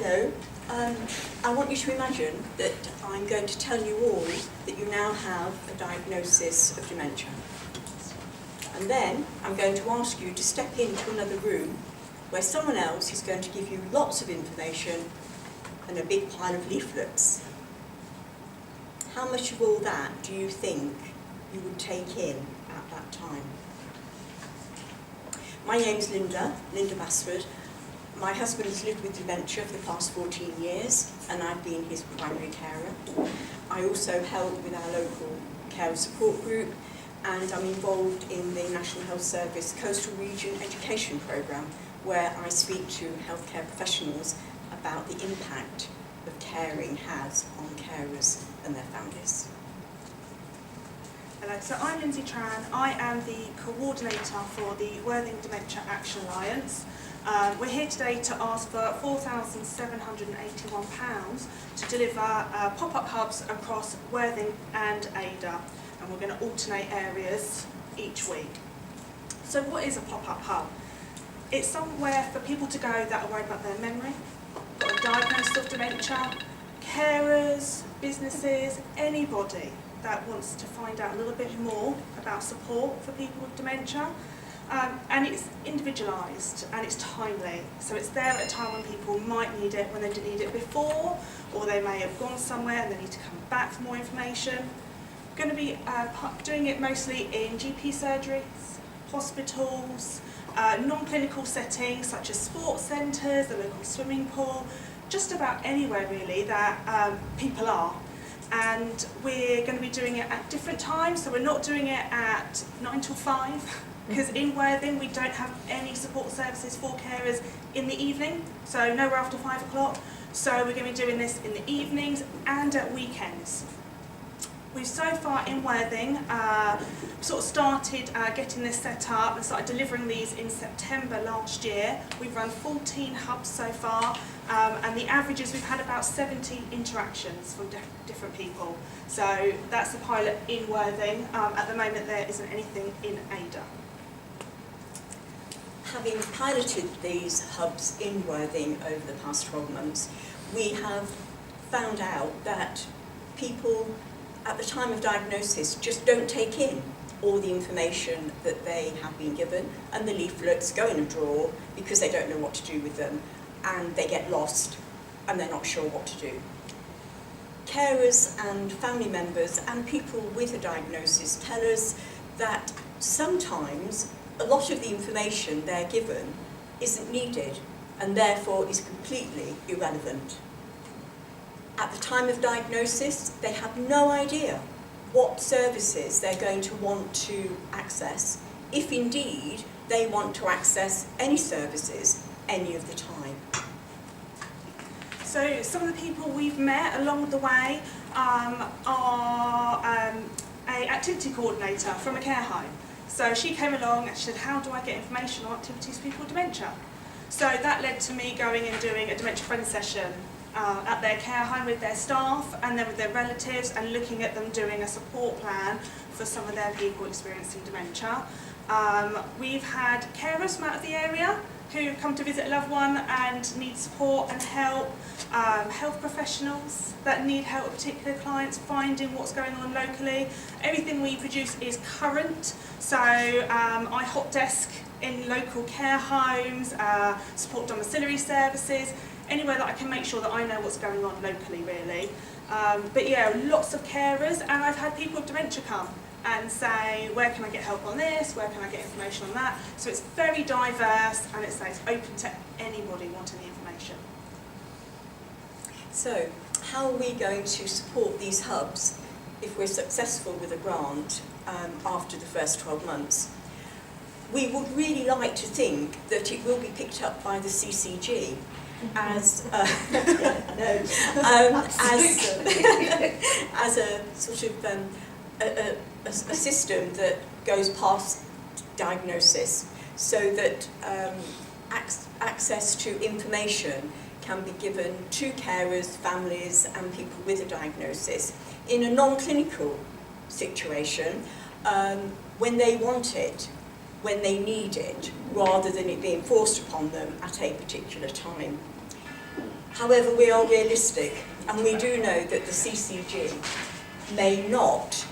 Hello. I want you to imagine that I'm going to tell you all that you now have a diagnosis of dementia. And then I'm going to ask you to step into another room where someone else is going to give you lots of information and a big pile of leaflets. How much of all that do you think you would take in at that time? My name's Lynda Basford. My husband has lived with dementia for the past 14 years and I've been his primary carer. I also help with our local care support group and I'm involved in the National Health Service Coastal Region Education Programme where I speak to healthcare professionals about the impact that caring has on carers and their families. Hello, so I'm Linsey Tran. I am the coordinator for the Worthing Dementia Action Alliance. We're here today to ask for £4,781 to deliver pop-up hubs across Worthing and Ada, and we're going to alternate areas each week. So what is a pop-up hub? It's somewhere for people to go that are worried about their memory, got a diagnosis of dementia, carers, businesses, anybody that wants to find out a little bit more about support for people with dementia. And it's individualised and it's timely, so it's there at a time when people might need it when they didn't need it before, or they may have gone somewhere and they need to come back for more information. We're going to be doing it mostly in GP surgeries, hospitals, non-clinical settings such as sports centres, the local swimming pool, just about anywhere really that people are. And we're going to be doing it at different times, so we're not doing it at 9 till 5. Because in Worthing we don't have any support services for carers in the evening, so nowhere after 5 o'clock. So we're going to be doing this in the evenings and at weekends. We've so far in Worthing sort of started getting this set up and started delivering these in September last year. We've run 14 hubs so far, and the average is we've had about 70 interactions from different people. So that's the pilot in Worthing. At the moment there isn't anything in Ada. Having piloted these hubs in Worthing over the past 12 months, we have found out that people at the time of diagnosis just don't take in all the information that they have been given, and the leaflets go in a drawer because they don't know what to do with them, and they get lost and they're not sure what to do. Carers and family members and people with a diagnosis tell us that sometimes a lot of the information they're given isn't needed and therefore is completely irrelevant. At the time of diagnosis, they have no idea what services they're going to want to access, if indeed they want to access any services any of the time. So some of the people we've met along the way are an activity coordinator from a care home. So she came along and she said, how do I get information on activities for people with dementia? So that led to me going and doing a dementia friend session at their care home with their staff and then with their relatives, and looking at them doing a support plan for some of their people experiencing dementia. We've had carers from out of the area who come to visit a loved one and need support and help, health professionals that need help with particular clients finding what's going on locally. Everything we produce is current, so I hot desk in local care homes, support domiciliary services, anywhere that I can make sure that I know what's going on locally really. But yeah, lots of carers, and I've had people with dementia come and say, where can I get help on this, where can I get information on that? So it's very diverse and it's open to anybody wanting the information. So how are we going to support these hubs if we're successful with a grant after the first 12 months? We would really like to think that it will be picked up by the CCG as as a sort of a system that goes past diagnosis, so that access to information can be given to carers, families and people with a diagnosis in a non-clinical situation when they want it, when they need it, rather than it being forced upon them at a particular time. However, we are realistic, and we do know that the CCG may not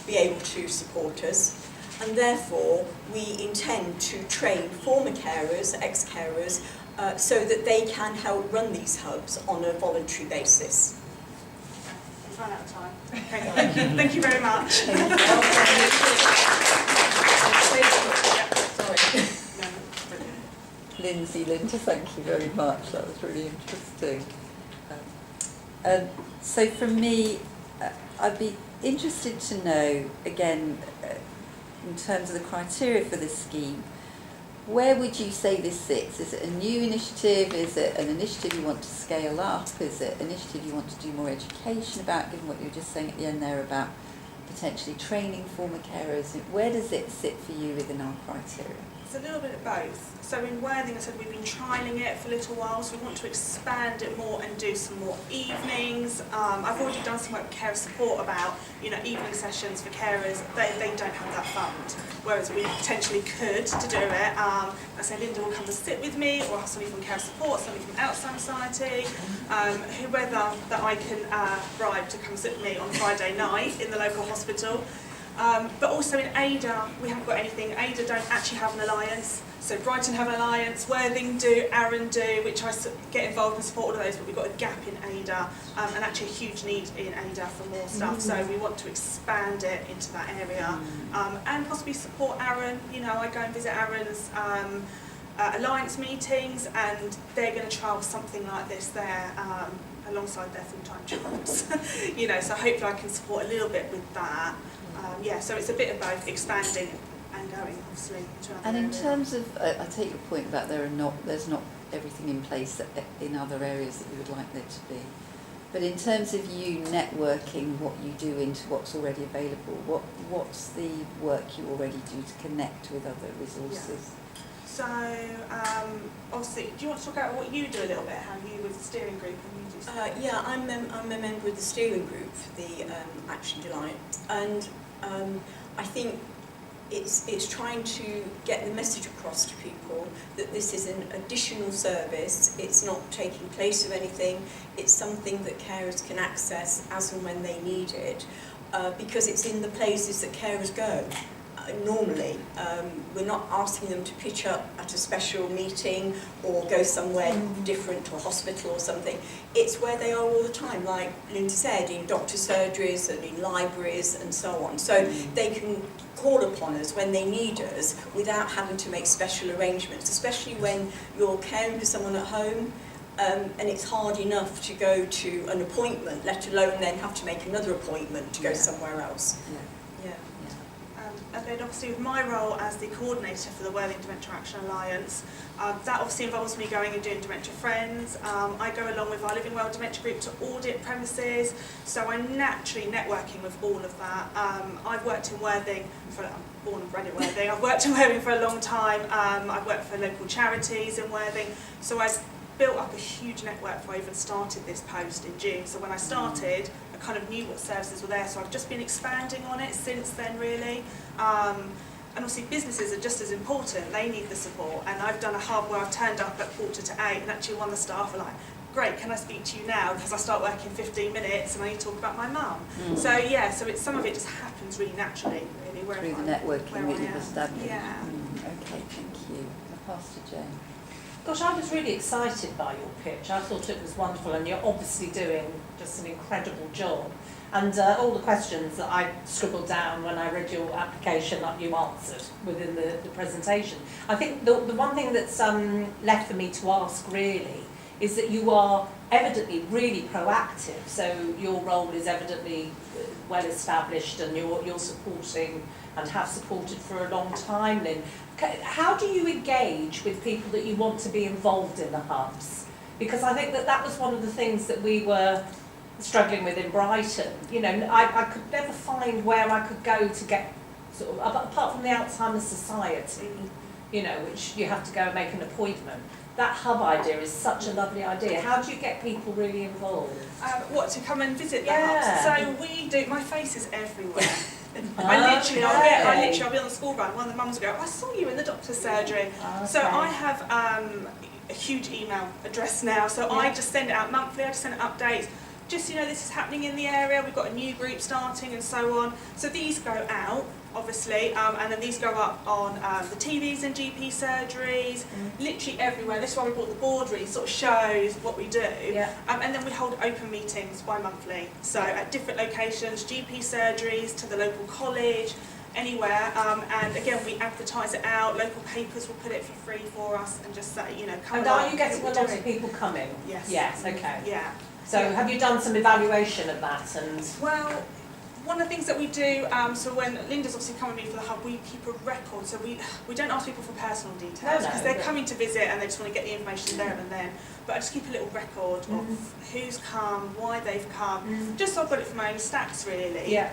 be able to support us, and therefore we intend to train former carers, ex-carers, so that they can help run these hubs on a voluntary basis. We've run out of time. Okay, thank you very much. Linsey, Lynda, thank you very much. That was really interesting. So for me, I'd be interested to know, again, in terms of the criteria for this scheme, where would you say this sits? Is it a new initiative? Is it an initiative you want to scale up? Is it an initiative you want to do more education about, given what you were just saying at the end there about potentially training former carers? Where does it sit for you within our criteria? It's a little bit of both. So in Worthing, I said we've been trialling it for a little while, so we want to expand it more and do some more evenings. I've already done some work with carer support about, evening sessions for carers. They don't have that fund, whereas we potentially could to do it. I say Lynda will come and sit with me, or have somebody from carer support, somebody from Alzheimer's Society, whoever that I can bribe to come sit with me on Friday night in the local hospital. But also in Ada, we haven't got anything. Ada don't actually have an alliance. So Brighton have an alliance, Worthing do, Arran do, which I get involved and support all of those, but we've got a gap in Ada, and actually a huge need in Ada for more stuff. So we want to expand it into that area, and possibly support Arran. I go and visit Arran's alliance meetings, and they're going to trial something like this there, alongside their full-time jobs. So hopefully I can support a little bit with that. So it's a bit of both, expanding and going, obviously, to other And in areas. terms of, I take your point about there's not everything in place in other areas that you would like there to be. But in terms of you networking what you do into what's already available, what's the work you already do to connect with other resources? Yeah. So, obviously, do you want to talk about what you do a little bit, how you with the steering group and you do stuff? I'm a member of the steering group for the Action Alliance, and I think it's trying to get the message across to people that this is an additional service. It's not taking place of anything. It's something that carers can access as and when they need it, because it's in the places that carers go. Normally, we're not asking them to pitch up at a special meeting or go somewhere different to a hospital or something. It's where they are all the time, like Lynda said, in doctor surgeries and in libraries and so on. So they can call upon us when they need us without having to make special arrangements, especially when you're caring for someone at home. And it's hard enough to go to an appointment, let alone then have to make another appointment to go somewhere else. And then obviously with my role as the coordinator for the Worthing Dementia Action Alliance, that obviously involves me going and doing Dementia Friends. I go along with our Living Well Dementia Group to audit premises, so I'm naturally networking with all of that. I've worked in Worthing, I'm born and bred in Worthing, I've worked in Worthing for a long time. I've worked for local charities in Worthing, so I've built up a huge network before I even started this post in June. So when I started, I kind of knew what services were there, so I've just been expanding on it since then, really. And obviously businesses are just as important, they need the support, and I've done a hub where I've turned up at 7:45 and actually one of the staff are like, great, can I speak to you now, because I start working in 15 minutes and I need to talk about my mum. So it's some of it just happens really naturally, really. Through the networking that you've established. Yeah. Okay, thank you. I'll pass to Jane. Gosh, I was really excited by your pitch. I thought it was wonderful, and you're obviously doing just an incredible job. And all the questions that I scribbled down when I read your application that you answered within the presentation. I think the one thing that's left for me to ask really is that you are evidently really proactive. So your role is evidently well established, and you're supporting and have supported for a long time, Lynn. How do you engage with people that you want to be involved in the hubs? Because I think that was one of the things that we were struggling with in Brighton. I could never find where I could go to get sort of, apart from the Alzheimer's Society, which you have to go and make an appointment. That hub idea is such a lovely idea. How do you get people really involved? What, to come and visit the Yeah. hubs? So we do, my face is everywhere. I'll be on the school run, one of the mums will go, I saw you in the doctor's surgery. Okay. So I have a huge email address now, so I just send it out monthly. I just send updates. Just, you know, this is happening in the area, we've got a new group starting and so on. So these go out, obviously, and then these go up on the TVs and GP surgeries, literally everywhere. This is why we bought the board, really sort of shows what we do. Yeah. And then we hold open meetings bi-monthly. So at different locations, GP surgeries, to the local college, anywhere. And again, we advertise it out, local papers will put it for free for us and just say, you know, come And along, are you getting a what lot we're of doing. people coming? Yes. Yes, okay. Yeah. So have you done some evaluation of that and? Well, one of the things that we do, so when Lynda's obviously come with me for the hub, we keep a record. So we don't ask people for personal details because they're coming to visit and they just want to get the information there and then. But I just keep a little record of who's come, why they've come, just so I've got it for my own stats really. Yeah.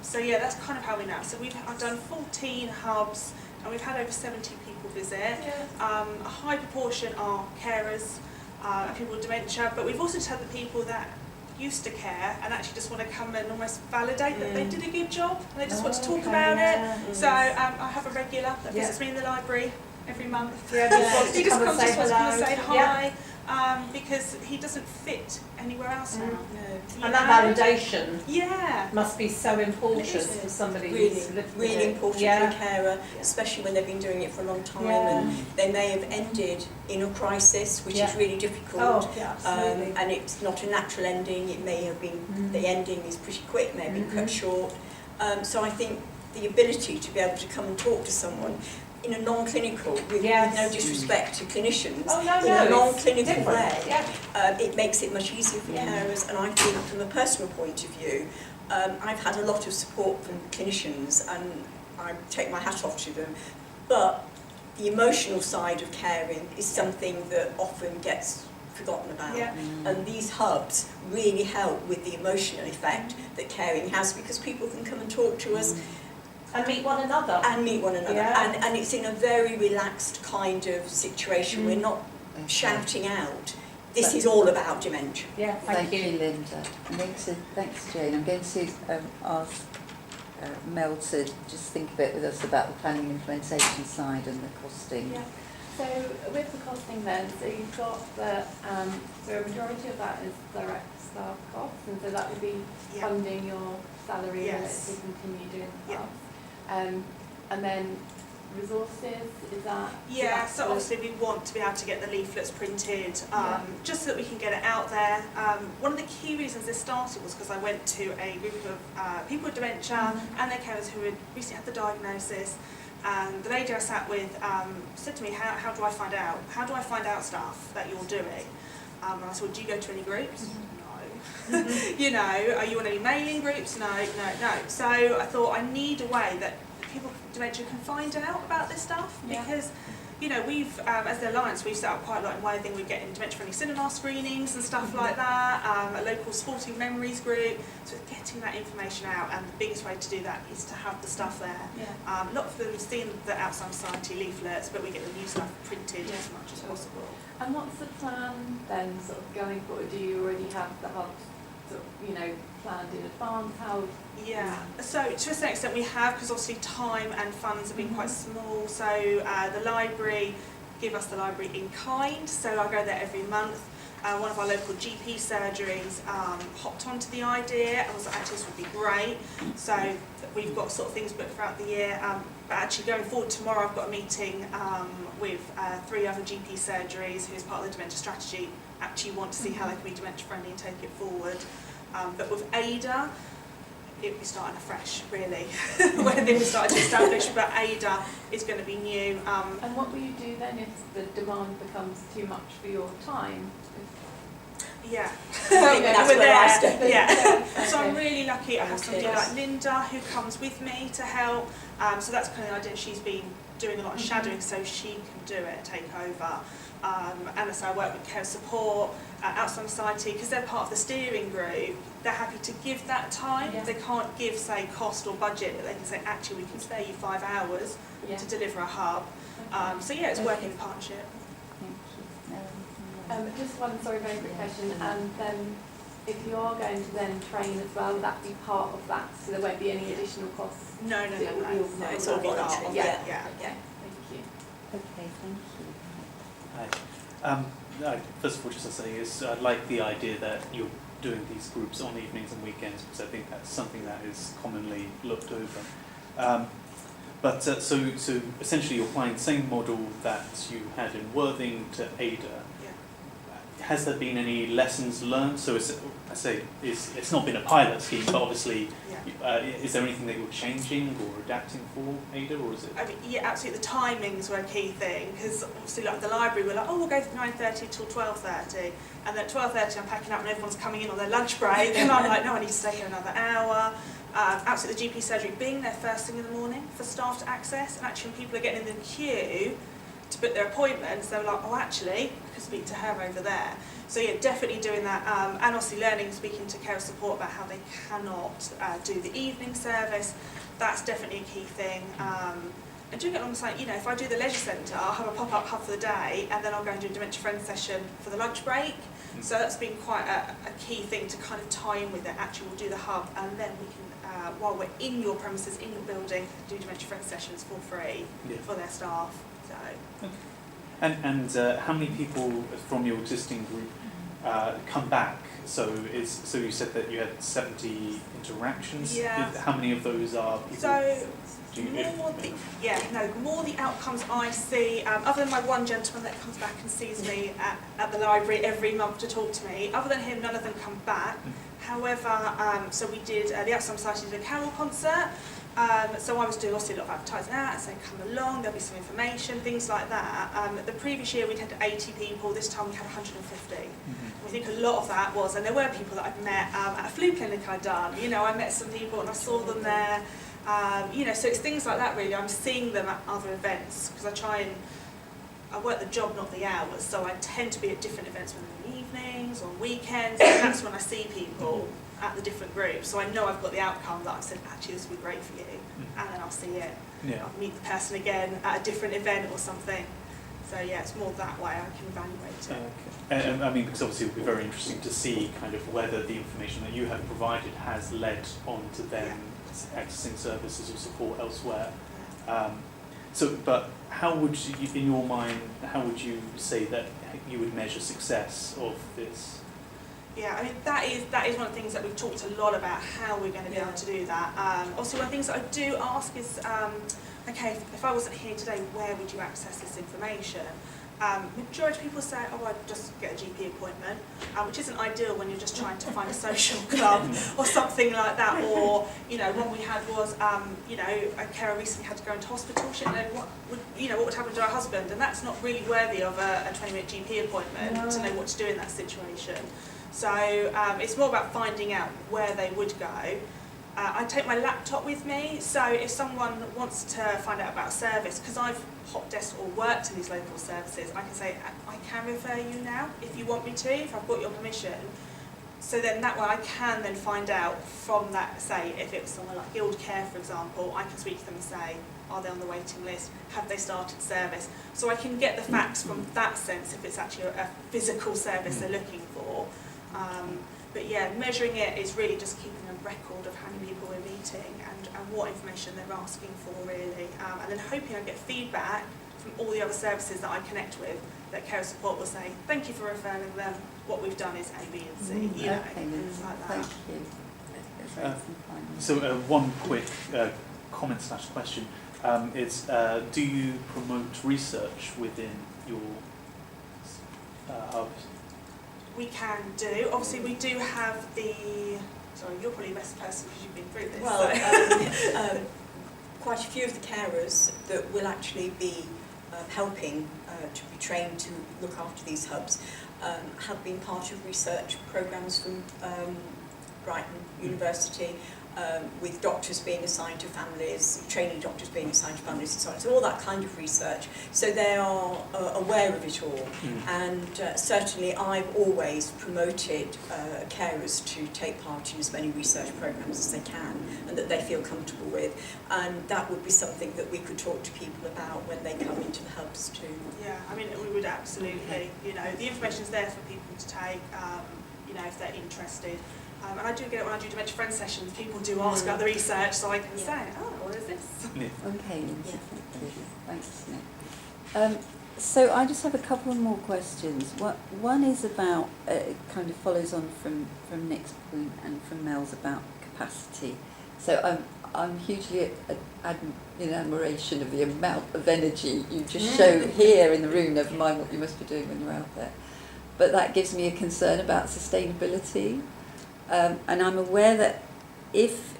So yeah, that's kind of how we know. So I've done 14 hubs and we've had over 70 people visit. Yeah. A high proportion are carers. And people with dementia, but we've also just had the people that used to care and actually just want to come and almost validate that they did a good job and they just want to talk about it. So I have a regular that visits me in the library every month. Yeah, he just comes and to say say hello. hi because he doesn't fit anywhere else now. No. And that validation Yeah. must be so important It is. for somebody Really, who's lived with really it. important Yeah. for a carer, especially when they've been doing it for a long time Yeah. and they may have ended in a crisis, which is really difficult. Oh, yeah, absolutely. And it's not a natural ending. It may have been, the ending is pretty quick, may have been cut short. So I think the ability to be able to come and talk to someone in a non-clinical, with no disrespect to clinicians, in a non-clinical way, it makes it much easier for carers. And I think from a personal point of view, I've had a lot of support from clinicians and I take my hat off to them, but the emotional side of caring is something that often gets forgotten about. And these hubs really help with the emotional effect that caring has because people can come and talk to us and meet one another. And it's in a very relaxed kind of situation. We're not shouting out, this is all about dementia. Yeah, thank you. Lynda. Thanks, Jane. I'm going to ask Mel to just think a bit with us about the planning and implementation side and the costing. Yeah. So with the costing then, so you've got the, so a majority of that is direct staff costs, and so that would be funding your salary to continue doing the jobs. And then resources, is that? Yeah, so obviously we want to be able to get the leaflets printed, just so that we can get it out there. One of the key reasons this started was because I went to a group of people with dementia and their carers who had recently had the diagnosis, and the lady I sat with said to me, how do I find out? How do I find out stuff that you're doing? And I said, well, do you go to any groups? No. You know, are you on any mailing groups? No. So I thought I need a way that people with dementia can find out about this stuff because, you know, we've, as the Alliance, we've set up quite a lot in Worthing. We're getting dementia-friendly cinema screenings and stuff like that, a local sporting memories group. So it's getting that information out, and the biggest way to do that is to have the stuff there. Not for them seeing the Alzheimer's Society leaflets, but we get the new stuff printed as much as possible. And what's the plan then, sort of going forward? Do you already have the hubs, sort of, you know, planned in advance? How? Yeah, so to a certain extent we have, because obviously time and funds have been quite small. So the library give us the library in kind, so I go there every month. One of our local GP surgeries hopped onto the idea and was like, actually this would be great. So we've got sort of things booked throughout the year. But actually going forward tomorrow I've got a meeting with 3 other GP surgeries who, as part of the dementia strategy, actually want to see how they can be dementia friendly and take it forward. But with ADA, it will be starting afresh, really, when things started to establish, but ADA is going to be new. And what will you do then if the demand becomes too much for your time? Yeah, That's we're where I there. step in. Yeah. So I'm really lucky I have somebody Yes. like Lynda who comes with me to help. So that's kind of the idea. She's been doing a lot of shadowing, so she can do it and take over. And so I work with Care Support, Alzheimer's Society, because they're part of the steering group. They're happy to give that time. They can't give, say, cost or budget, but they can say, actually, we can spare you 5 hours to deliver a hub. So yeah, it's working in partnership. Just one, very quick question, and then if you are going to then train as well, would that be part of that, so there won't be any additional costs? No, It will be all No, part it's of all that. voluntary. Yeah. Thank you. Okay, thank you. Hi. First of all, just to say is I like the idea that you're doing these groups on evenings and weekends, because I think that's something that is commonly looked over. So essentially you're applying the same model that you had in Worthing to Ada. Yeah. Has there been any lessons learned? So it's not been a pilot scheme, but obviously, is there anything that you're changing or adapting for Ada, or is it? I mean, yeah, absolutely. The timings were a key thing, because obviously, like the library, we're like, oh, we'll go from 9:30 till 12:30, and then at 12:30 I'm packing up and everyone's coming in on their lunch break, and I'm like, no, I need to stay here another hour. Absolutely, the GP surgery being there first thing in the morning for staff to access, and actually when people are getting in the queue to book their appointments, they're like, oh, actually, I could speak to her over there. So yeah, definitely doing that, and obviously learning, speaking to care support about how they cannot do the evening service. That's definitely a key thing. And doing it alongside, you know, if I do the leisure centre, I'll have a pop-up hub for the day, and then I'll go and do a dementia friends session for the lunch break. So that's been quite a key thing to kind of tie in with it. Actually, we'll do the hub, and then we can, while we're in your premises, in your building, do dementia friends sessions for free for their staff. So. Okay. And how many people from your existing group come back? So you said that you had 70 interactions. Yeah. How many of those are people? So more the outcomes I see, other than my one gentleman that comes back and sees me at the library every month to talk to me, other than him, none of them come back. However, so we did, the Alzheimer's Society did a carol concert, so I was doing obviously a lot of advertising out, saying come along, there'll be some information, things like that. The previous year we had 80 people, this time we had 150. I think a lot of that was, and there were people that I'd met at a flu clinic I'd done, you know, I met some people and I saw them there. You know, so it's things like that really. I'm seeing them at other events, because I work the job, not the hours, so I tend to be at different events, whether in the evenings, on weekends, and that's when I see people at the different groups. So I know I've got the outcome that I've said, actually this would be great for you, and then I'll see it. Yeah. I'll meet the person again at a different event or something. So yeah, it's more that way I can evaluate it. Okay. And I mean, because obviously it would be very interesting to see kind of whether the information that you have provided has led on to them accessing services or support elsewhere. But how would you, in your mind, how would you say that you would measure success of this? Yeah, I mean, that is one of the things that we've talked a lot about, how we're going to be able to do that. Also, one of the things that I do ask is, okay, if I wasn't here today, where would you access this information? Majority of people say, oh, I'd just get a GP appointment, which isn't ideal when you're just trying to find a social club or something like that. Or, you know, one we had was, you know, a carer recently had to go into hospital. She didn't know what would happen to her husband, and that's not really worthy of a 20-minute GP appointment to know what to do in that situation. So it's more about finding out where they would go. I take my laptop with me, so if someone wants to find out about a service, because I've hot desk or worked in these local services, I can say, I can refer you now if you want me to, if I've got your permission. So then that way I can then find out from that, say, if it was somewhere like Guild Care, for example, I can speak to them and say, are they on the waiting list? Have they started service? So I can get the facts from that sense if it's actually a physical service they're looking for. But yeah, measuring it is really just keeping a record of how many people we're meeting and what information they're asking for, really. And then hoping I get feedback from all the other services that I connect with, that care support will say, thank you for referring them, what we've done is A, B and C, you know, things like that. Thank you. So one quick comment / question is, do you promote research within your hubs? We can do. Obviously, we do have the. Sorry, you're probably the best person because you've been through this. Well, quite a few of the carers that will actually be helping to be trained to look after these hubs have been part of research programmes from Brighton University, with doctors being assigned to families, training doctors being assigned to families and so on. So all that kind of research. So they are aware of it all. And certainly I've always promoted carers to take part in as many research programmes as they can and that they feel comfortable with. And that would be something that we could talk to people about when they come into the hubs too. Yeah, I mean, we would absolutely, you know, the information's there for people to take, you know, if they're interested. And I do get it when I do dementia friends sessions, people do ask about the research, so I can say, oh, what is this? Okay, thank you. Thanks, Nick. So I just have a couple more questions. One is about, it kind of follows on from Nick's point and from Mel's about capacity. So I'm hugely in admiration of the amount of energy you just show here in the room, never mind what you must be doing when you're out there. But that gives me a concern about sustainability. And I'm aware that if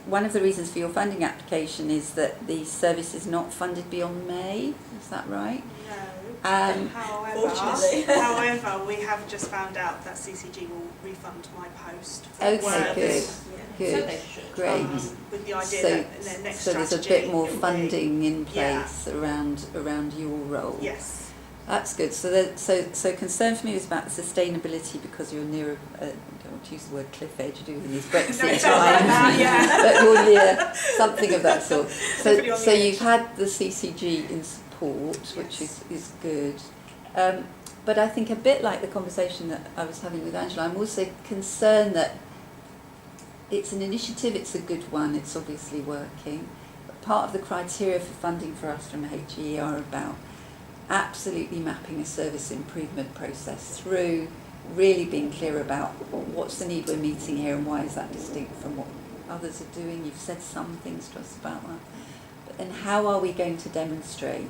one of the reasons for your funding application is that the service is not funded beyond May, is that right? No. Fortunately. However, we have just found out that CCG will refund my post. For Okay, work. good. So Good, they should. great. With the idea So, that in their next so strategy, there's a bit more it will be- funding in Yeah. place around your role. Yes. That's good. So concern for me was about sustainability because you're near I don't want to use the word cliff edge, do in these No, Brexit it's times, not like that, yeah. but you're near something of that sort. Definitely on So the you've edge. had the CCG in support, which Yes. is good. But I think a bit like the conversation that I was having with Angela, I'm also concerned that it's an initiative, it's a good one, it's obviously working. But part of the criteria for funding for us from HE are about absolutely mapping a service improvement process through, really being clear about what's the need we're meeting here and why is that distinct from what others are doing. You've said some things to us about that. But then how are we going to demonstrate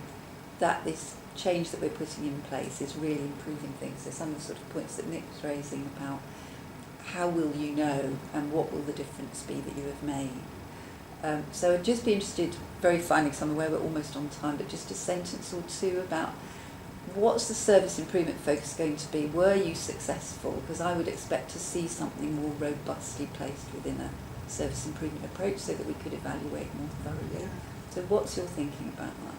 that this change that we're putting in place is really improving things? So some of the sort of points that Nick was raising about how will you know and what will the difference be that you have made. So I'd just be interested, very finally, because I'm aware we're almost on time, but just a sentence or two about what's the service improvement focus going to be? Were you successful? Because I would expect to see something more robustly placed within a service improvement approach so that we could evaluate more thoroughly. So what's your thinking about that?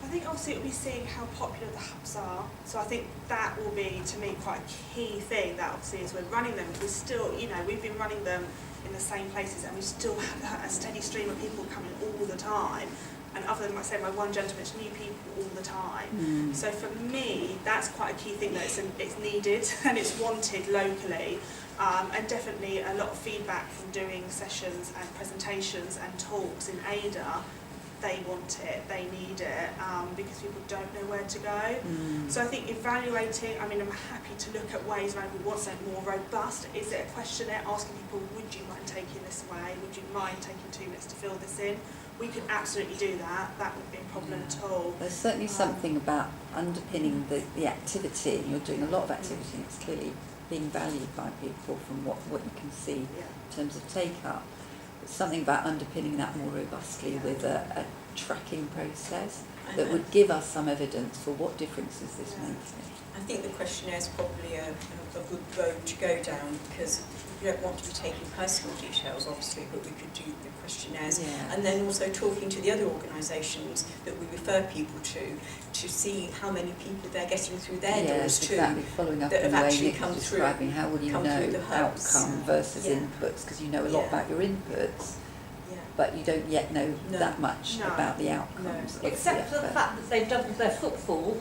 I think obviously it'll be seeing how popular the hubs are. So I think that will be, to me, quite a key thing that obviously as we're running them, we're still, we've been running them in the same places and we still have a steady stream of people coming all the time. And other than, like I say, my one gentleman, it's new people all the time. So for me, that's quite a key thing that it's needed and it's wanted locally. And definitely a lot of feedback from doing sessions and presentations and talks in ADA. They want it, they need it, because people don't know where to go. So I think evaluating, I'm happy to look at ways around what's more robust. Is it a questionnaire asking people, would you mind taking this away? Would you mind taking 2 minutes to fill this in? We could absolutely do that. That wouldn't be a problem at all. There's certainly something about underpinning the activity. You're doing a lot of activity and it's clearly being valued by people from what you can see in terms of take-up. Something about underpinning that more robustly with a tracking process that would give us some evidence for what differences this makes. I think the questionnaire is probably a good road to go down because we don't want to be taking personal details, obviously, but we could do the questionnaires. Yeah. And then also talking to the other organisations that we refer people to see how many people they're getting through their doors too. Exactly. Following up that in have the way actually Nick come was through- describing, how will you come through the know hubs. outcome versus Yeah. inputs, because you know a lot Yeah. about your inputs, Yeah. but you don't yet know No. that much No. about the outcomes. of the Except for the effort. fact that they've doubled their footfall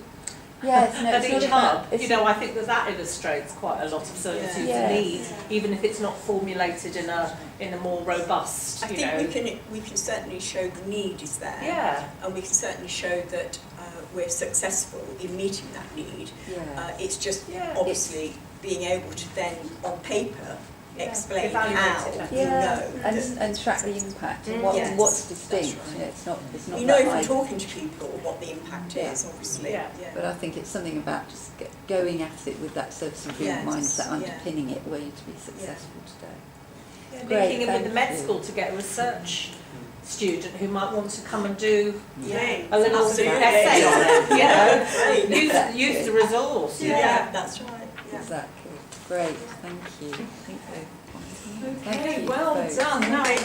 Yes, no, at it's not each about- hub. it's- I think that illustrates quite a lot of services Yeah. need, Yeah. even if it's not formulated in a more robust, I think we can certainly show the need is there. Yeah. And we can certainly show that we're successful in meeting that need. Yeah. It's just Yeah. obviously being able to then, on paper, explain Evaluate how it. we Yeah, know. that- and track the impact and Yes, what's that's distinct. right. You know, it's not We know that from I- talking to people what the impact Yeah. is, obviously. Yeah. But I think it's something about just going at it with that service improvement Yes, mindset, yeah. underpinning it where you to be successful today. Linking in with the thank med you. school to get a research student who might want to come and do Yeah. a little Absolutely. essay on it, Great. use the resource. Yeah, that's right. Yeah. Exactly. Great, thank you. I think they've- Thank Okay, you well both. done. Nice.